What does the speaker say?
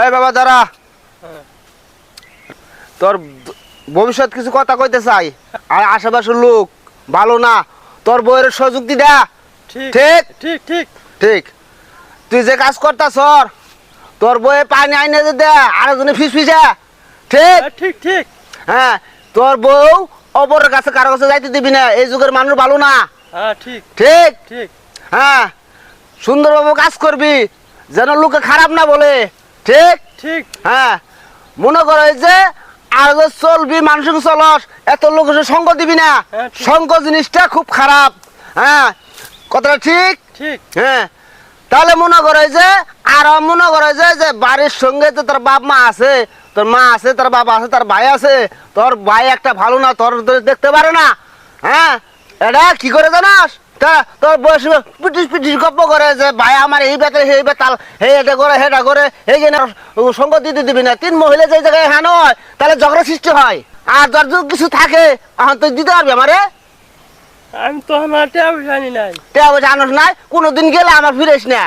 এই বাবা দাঁড়া, তোর ভবিষ্যৎ কিছু কথা কইতে চাই। আর আশেপাশের লোক ভালো না, তোর বউয়ের সুযোগ দা। ঠিক ঠিক ঠিক ঠিক ঠিক তুই যে কাজ করতাস তোর বউয়ে পানি আইনে যে দে আরেকজনে ফিস ফিসা। ঠিক ঠিক ঠিক হ্যাঁ, তোর বউ অপরের কাছে কারো কাছে যাইতে দিবি না, এই যুগের মানুষ ভালো না। হ্যাঁ ঠিক ঠিক ঠিক হ্যাঁ, সুন্দরভাবে কাজ করবি যেন লোকে খারাপ না বলে। ঠিক ঠিক হ্যাঁ, মনে করো এই যে আর যে চলবি মানুষকে চলস, এত লোকের সঙ্গ দিবি না। হ্যাঁ, ঠিক। সঙ্গ জিনিসটা খুব খারাপ। হ্যাঁ, কথাটা ঠিক। ঠিক হ্যাঁ, তাহলে মনে করে যে আর মনে করে যে যে বাড়ির সঙ্গে তো তোর বাপ মা আছে, তোর মা আছে, তোর বাবা আছে, তোর ভাই আছে। তোর ভাই একটা ভালো না, তোর দেখতে পারে না। হ্যাঁ, এটা কি করে জানাস? তা তোর বয়স পিটিস পিটিস গপ্প করে যে ভাই আমার এই বেতে সেই বেতাল, হে এটা করে হেটা করে, এই যে সঙ্গ দিতে দিবি না। তিন মহিলা যে জায়গায় হ্যাঁ নয়, তাহলে ঝগড়া সৃষ্টি হয়। আর তোর যদি কিছু থাকে এখন তুই দিতে পারবি আমারে? আমি তো আমার টাকা পয়সা আনি নাই। তে জানোস নাই, কোনোদিন গেলে আমার ফিরেস না।